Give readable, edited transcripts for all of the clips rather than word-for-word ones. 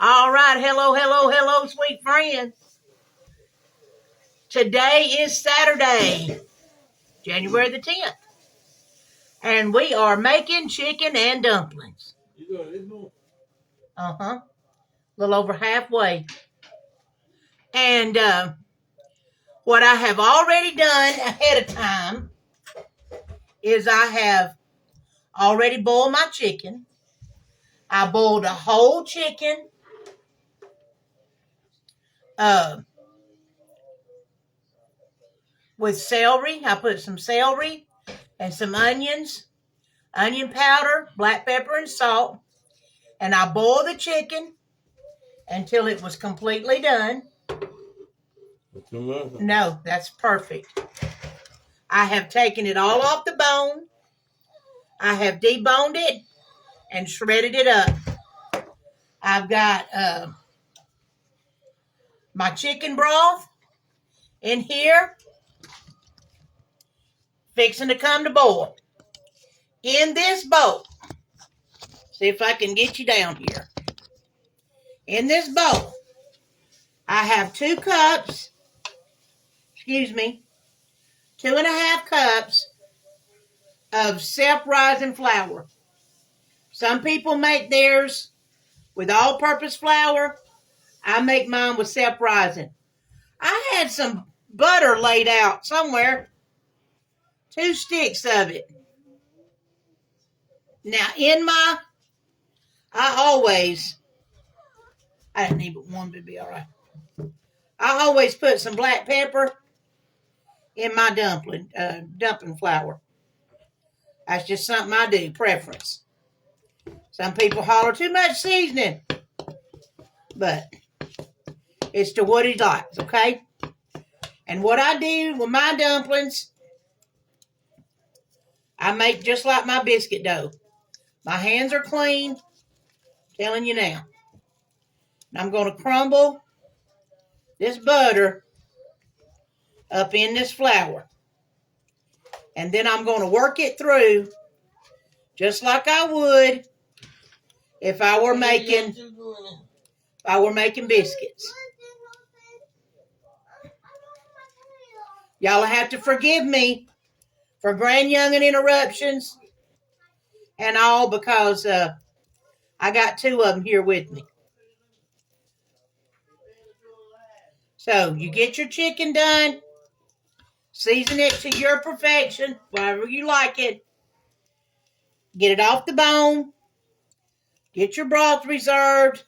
All right, hello, sweet friends. Today is Saturday, January the 10th, and we are making chicken and dumplings. A little over halfway. And what I have already done ahead of time is I have already boiled my chicken. I boiled a whole chicken. With celery. I put some celery and some onions, onion powder, black pepper, and salt. And I boiled the chicken until it was completely done. No, that's perfect. I have taken it all off the bone. I have deboned it and shredded it up. I've got my chicken broth in here, fixing to come to boil. In this bowl, see if I can get you down here. In this bowl, I have 2 cups, 2.5 cups of self-rising flour. Some people make theirs with all-purpose flour. I make mine with self-rising. I had some butter laid out somewhere. 2 sticks of it. Now, I didn't need but one, but it'd be all right. I always put some black pepper in my dumpling flour. That's just something I do, preference. Some people holler too much seasoning, but it's to what he likes, okay? And what I do with my dumplings, I make just like my biscuit dough. My hands are clean, telling you now. And I'm going to crumble this butter up in this flour. And then I'm going to work it through just like I would if I were making biscuits. Y'all have to forgive me for grand youngin' interruptions and all because I got 2 of them here with me. So you get your chicken done, season it to your perfection, whatever you like it. Get it off the bone. Get your broth reserved.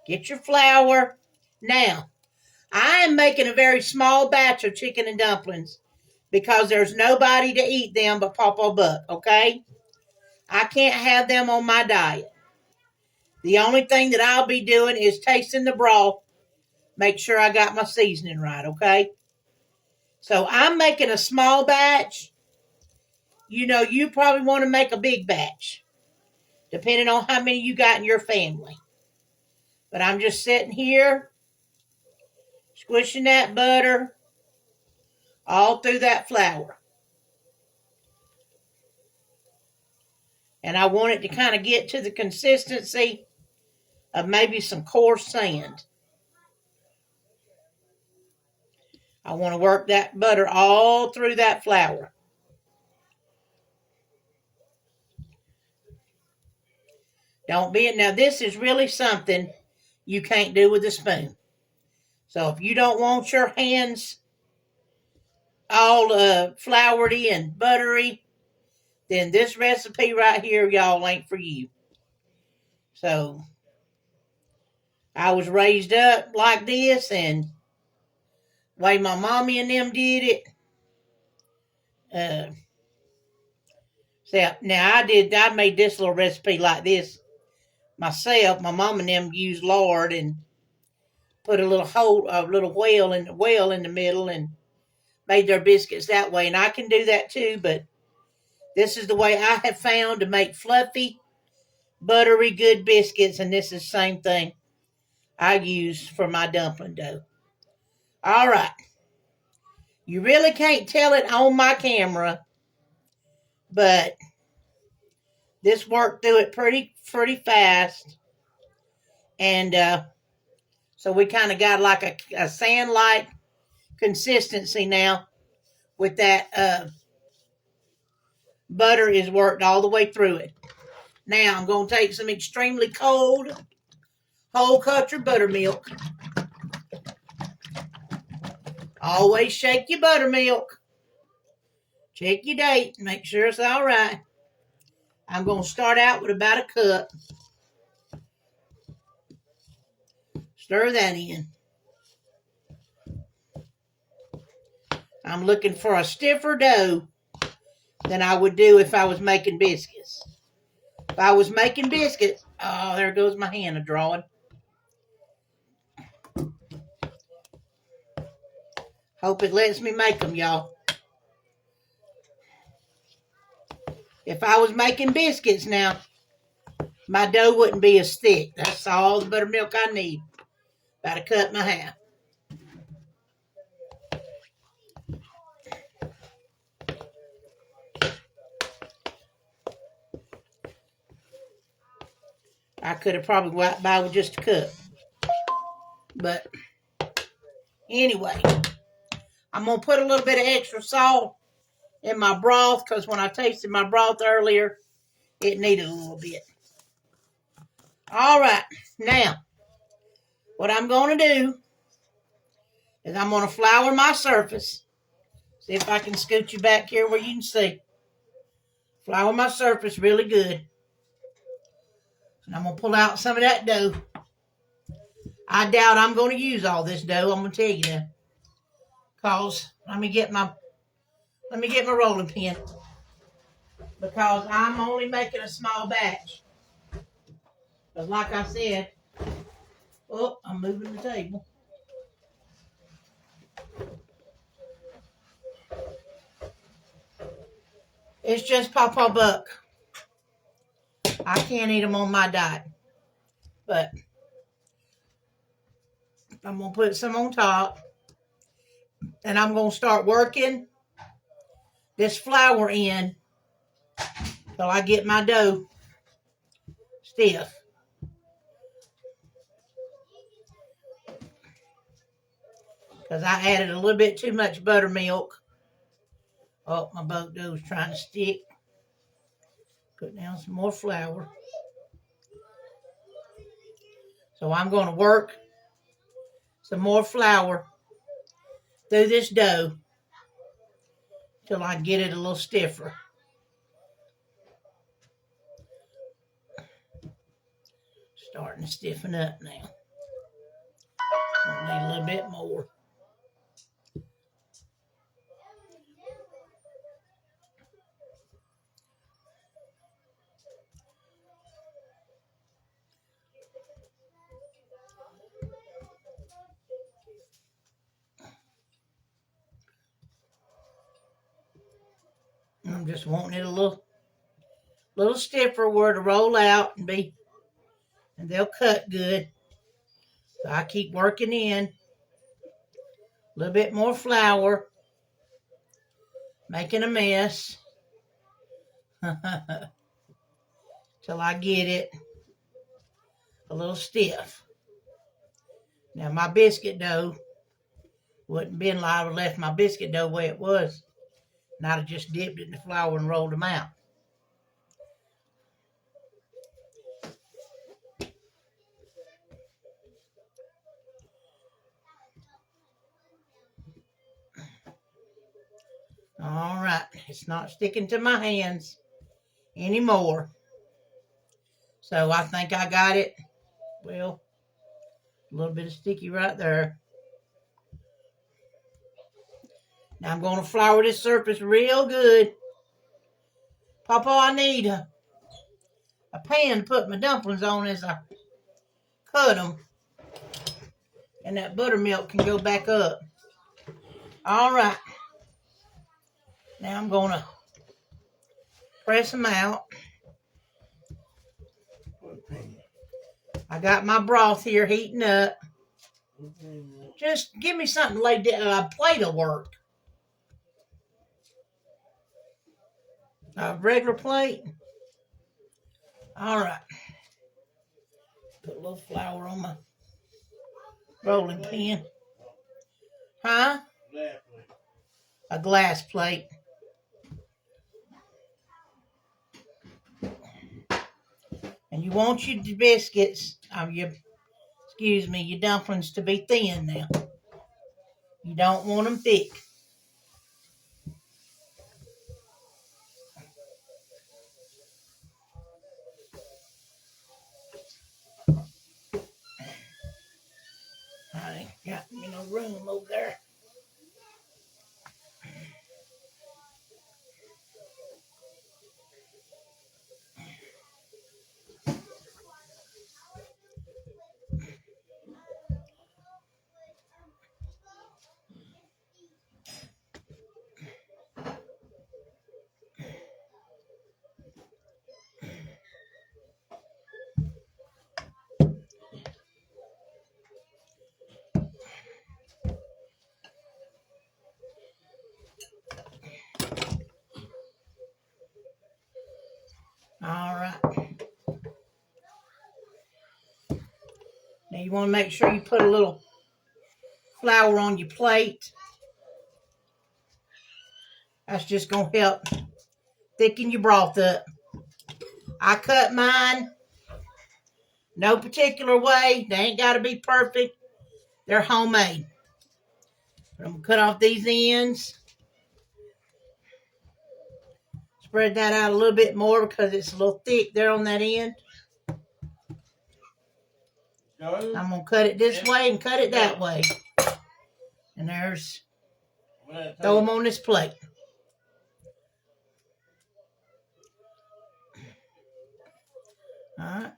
Get your flour. Now, I am making a very small batch of chicken and dumplings because there's nobody to eat them but Papa Buck, okay? I can't have them on my diet. The only thing that I'll be doing is tasting the broth, make sure I got my seasoning right, okay? So I'm making a small batch. You know, you probably want to make a big batch, depending on how many you got in your family. But I'm just sitting here, squishing that butter all through that flour. And I want it to kind of get to the consistency of maybe some coarse sand. I want to work that butter all through that flour. Don't be it. Now, this is really something you can't do with a spoon. So if you don't want your hands all floury and buttery, then this recipe right here, y'all, ain't for you. So I was raised up like this, and the way my mommy and them did it. So now I made this little recipe like this myself. My mom and them used lard and put a little whale in the middle and made their biscuits that way. And I can do that too, but this is the way I have found to make fluffy, buttery, good biscuits. And this is the same thing I use for my dumpling dough. All right. You really can't tell it on my camera, but this worked through it pretty fast. And so we kind of got like a sand-like consistency now with that butter is worked all the way through it. Now I'm going to take some extremely cold whole country buttermilk. Always shake your buttermilk. Check your date. Make sure it's all right. I'm going to start out with about a cup. Stir that in. I'm looking for a stiffer dough than I would do if I was making biscuits. If I was making biscuits, oh, there goes my hand a drawing. Hope it lets me make them, y'all. If I was making biscuits now, my dough wouldn't be as thick. That's all the buttermilk I need. About a cup and a half. I could have probably wiped by with just a cup. But anyway, I'm going to put a little bit of extra salt in my broth because when I tasted my broth earlier, it needed a little bit. All right, now, what I'm going to do is I'm going to flour my surface. See if I can scoot you back here where you can see. Flour my surface really good. And I'm going to pull out some of that dough. I doubt I'm going to use all this dough, I'm going to tell you now. Because, let me get my rolling pin. Because I'm only making a small batch. Because like I said, oh, I'm moving the table. It's just Pawpaw Buck. I can't eat them on my diet. But I'm going to put some on top. And I'm going to start working this flour in till I get my dough stiff. Because I added a little bit too much buttermilk. Oh, my boat dough's trying to stick. Put down some more flour. So I'm going to work some more flour through this dough till I get it a little stiffer. Starting to stiffen up now. I'll need a little bit more. I'm just wanting it a little stiffer where to roll out and they'll cut good. So I keep working in a little bit more flour, making a mess till I get it a little stiff. Now my biscuit dough wouldn't been like I would have left my biscuit dough the way it was. And I'd have just dipped it in the flour and rolled them out. All right, it's not sticking to my hands anymore. So I think I got it. Well, a little bit of sticky right there. Now I'm going to flour this surface real good. Papa, I need a pan to put my dumplings on as I cut them. And that buttermilk can go back up. All right. Now I'm going to press them out. I got my broth here heating up. Just give me something laid down. A plate of work. A regular plate. All right. Put a little flour on my rolling pin. Huh? A glass plate. And you want your biscuits, your dumplings to be thin now. You don't want them thick. I ain't got no room over there. All right. Now you want to make sure you put a little flour on your plate. That's just going to help thicken your broth up. I cut mine no particular way. They ain't got to be perfect. They're homemade. But I'm going to cut off these ends. Spread that out a little bit more because it's a little thick there on that end. I'm going to cut it this way and cut it that way. And there's, throw them on this plate. All right.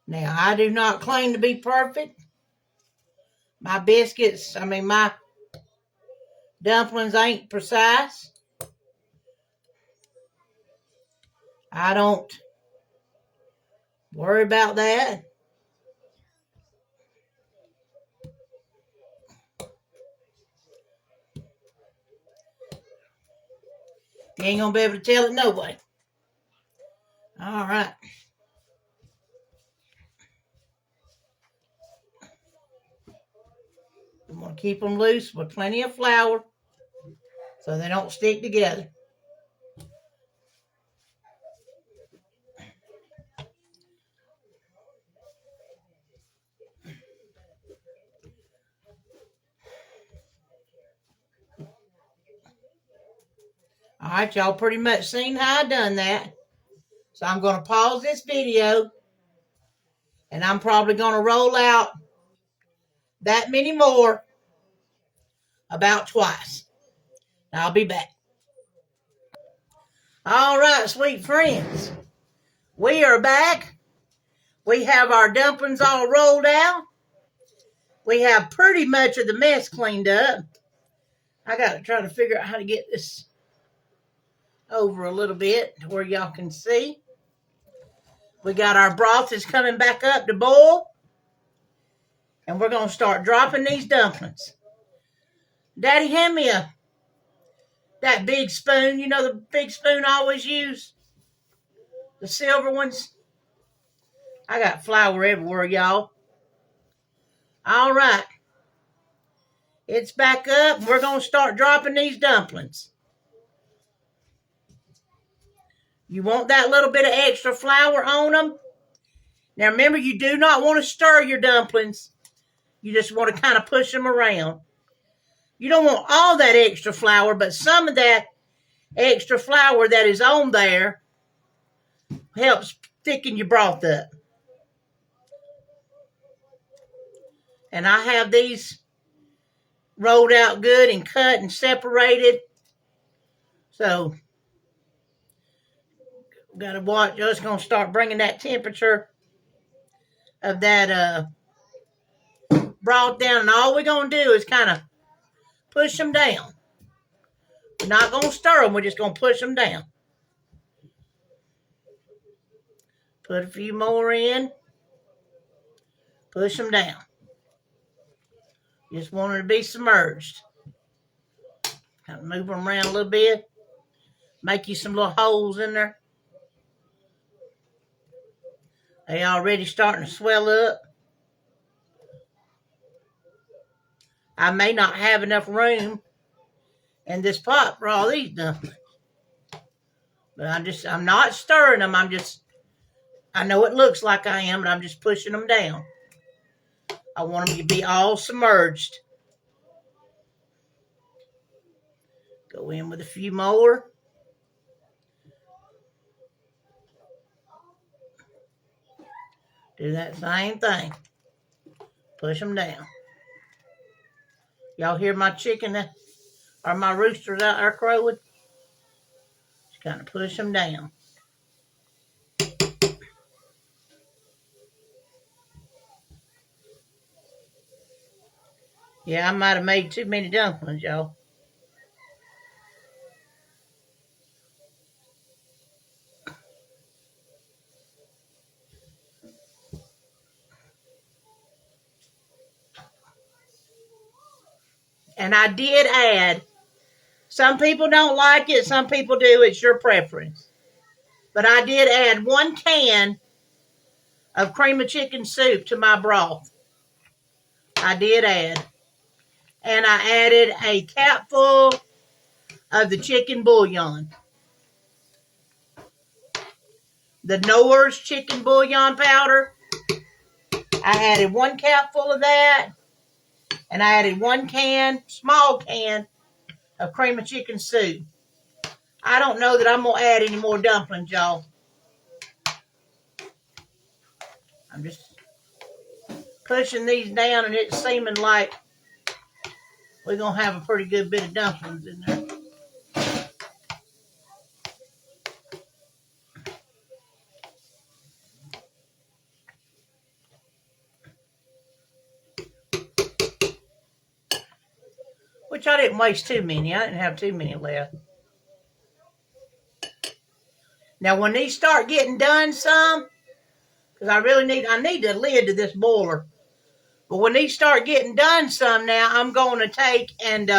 Now, I do not claim to be perfect. My dumplings ain't precise. I don't worry about that. You ain't gonna be able to tell it no way. All right. I'm gonna keep them loose with plenty of flour so they don't stick together. All right, y'all pretty much seen how I done that. So I'm gonna pause this video and I'm probably gonna roll out that many more about twice. I'll be back. All right, sweet friends. We are back. We have our dumplings all rolled out. We have pretty much of the mess cleaned up. I got to try to figure out how to get this over a little bit where y'all can see. We got our broth that's coming back up to boil. And we're going to start dropping these dumplings. Daddy, hand me that big spoon. You know the big spoon I always use? The silver ones. I got flour everywhere, y'all. All right. It's back up. We're going to start dropping these dumplings. You want that little bit of extra flour on them. Now remember, you do not want to stir your dumplings. You just want to kind of push them around. You don't want all that extra flour, but some of that extra flour that is on there helps thicken your broth up. And I have these rolled out good and cut and separated. So, got to watch. Just going to start bringing that temperature of that broth down. And all we're going to do is kind of push them down. We're not going to stir them. We're just going to push them down. Put a few more in. Push them down. Just want them to be submerged. Kind of move them around a little bit. Make you some little holes in there. They already starting to swell up. I may not have enough room in this pot for all these dumplings. But I'm not stirring them. I know it looks like I am, but I'm just pushing them down. I want them to be all submerged. Go in with a few more. Do that same thing. Push them down. Y'all hear my chicken or my roosters out there crowing? Just kind of push them down. Yeah, I might have made too many dumplings, y'all. And I did add, some people don't like it, some people do, it's your preference. But I did add 1 can of cream of chicken soup to my broth. I did add. And I added a capful of the chicken bouillon. The Knorr's chicken bouillon powder. I added 1 capful of that. And I added 1 can, small can, of cream of chicken soup. I don't know that I'm going to add any more dumplings, y'all. I'm just pushing these down, and it's seeming like we're going to have a pretty good bit of dumplings in there. Which I didn't waste too many. I didn't have too many left. Now, when these start getting done some, because I need the lid to this boiler. But when these start getting done some now, I'm going to take and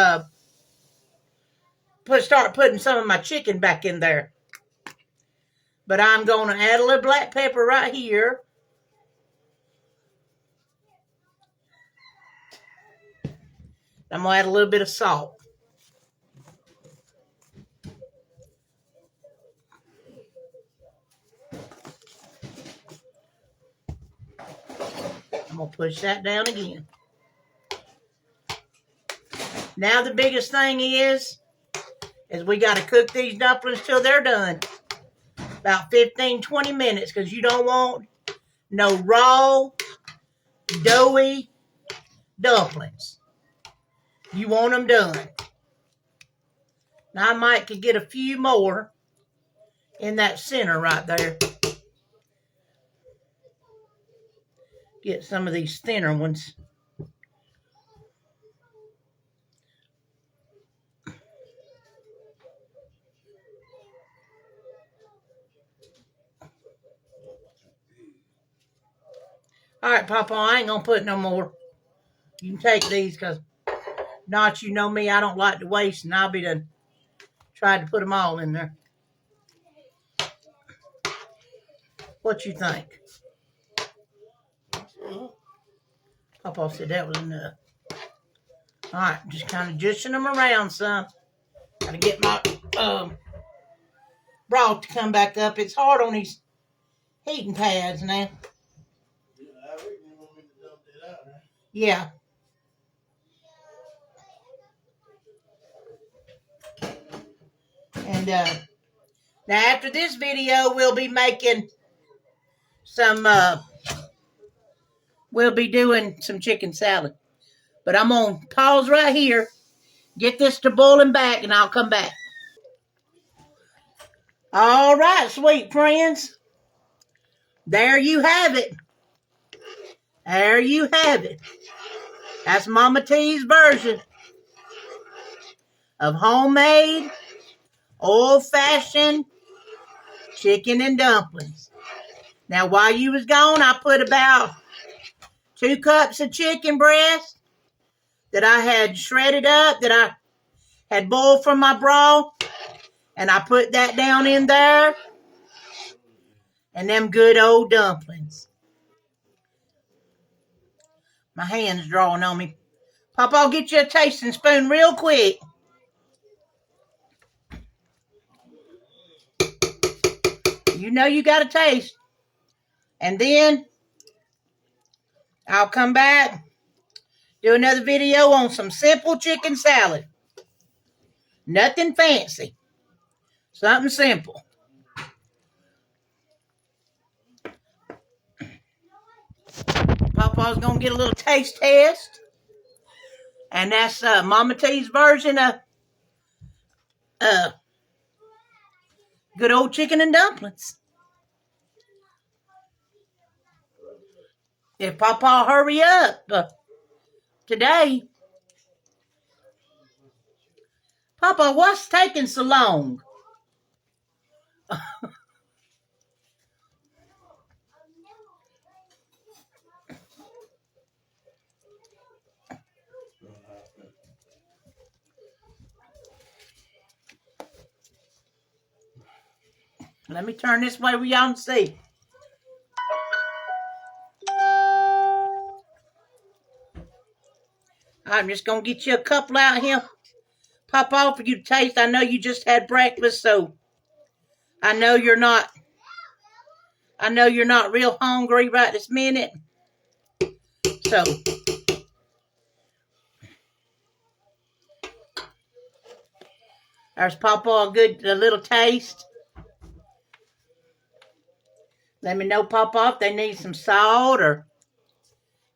start putting some of my chicken back in there. But I'm going to add a little black pepper right here. I'm going to add a little bit of salt. I'm going to push that down again. Now the biggest thing is we got to cook these dumplings till they're done. About 15, 20 minutes, because you don't want no raw, doughy dumplings. You want them done. Now I might could get a few more in that center right there. Get some of these thinner ones. All right, Papa, I ain't going to put no more. You can take these because not you know me, I don't like to waste, and I'll be done tried to put them all in there. What you think? Papa said that was enough. All right, just kind of juicing them around some. Got to get my broth to come back up. It's hard on these heating pads now. Yeah. And now after this video, we'll be making some, we'll be doing some chicken salad. But I'm going to pause right here, get this to boiling back, and I'll come back. All right, sweet friends. There you have it. There you have it. That's Mama T's version of homemade, old-fashioned chicken and dumplings. Now, while you was gone, I put about 2 cups of chicken breast that I had shredded up, that I had boiled from my broth, And I put that down in there. And them good old dumplings. My hand's drawing on me. Papa, I'll get you a tasting spoon real quick. You know you got to taste. And then I'll come back, do another video on some simple chicken salad. Nothing fancy. Something simple. Papa's going to get a little taste test. And that's Mama T's version of good old chicken and dumplings. If Papa hurry up today. Papa, what's taking so long? Let me turn this way where y'all can see. I'm just going to get you a couple out here. Pop off for you to taste. I know you just had breakfast, so I know you're not real hungry right this minute. So there's Papa a little taste. Let me know, Papa, if they need some salt or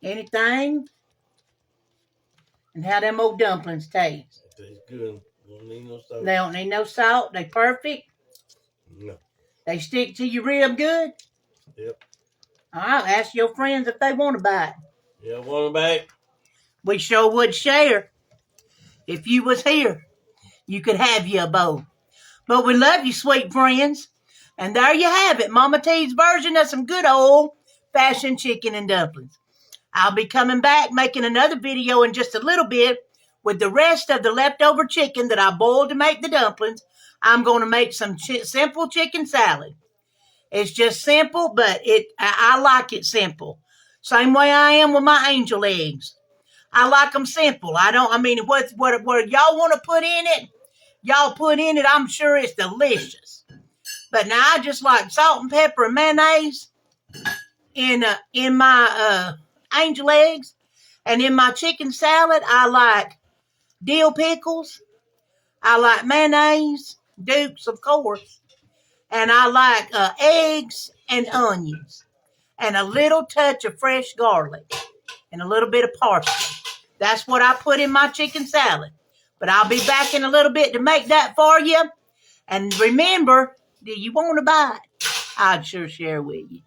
anything. And how them old dumplings taste. It tastes good. Don't need no salt. They don't need no salt. They perfect. No. They stick to your rib good. Yep. I'll ask your friends if they want to buy it. Yeah, want to buy it? We sure would share. If you was here, you could have you a bowl. But we love you, sweet friends. And there you have it, Mama T's version of some good old-fashioned chicken and dumplings. I'll be coming back making another video in just a little bit with the rest of the leftover chicken that I boiled to make the dumplings. I'm going to make some simple chicken salad. It's just simple, but I like it simple. Same way I am with my angel eggs. I like them simple. What y'all want to put in it, y'all put in it. I'm sure it's delicious. But now I just like salt and pepper and mayonnaise in my angel eggs. And in my chicken salad, I like dill pickles. I like mayonnaise, Dukes, of course. And I like eggs and onions. And a little touch of fresh garlic. And a little bit of parsley. That's what I put in my chicken salad. But I'll be back in a little bit to make that for you. And remember, do you want to buy it? I'd sure share with you.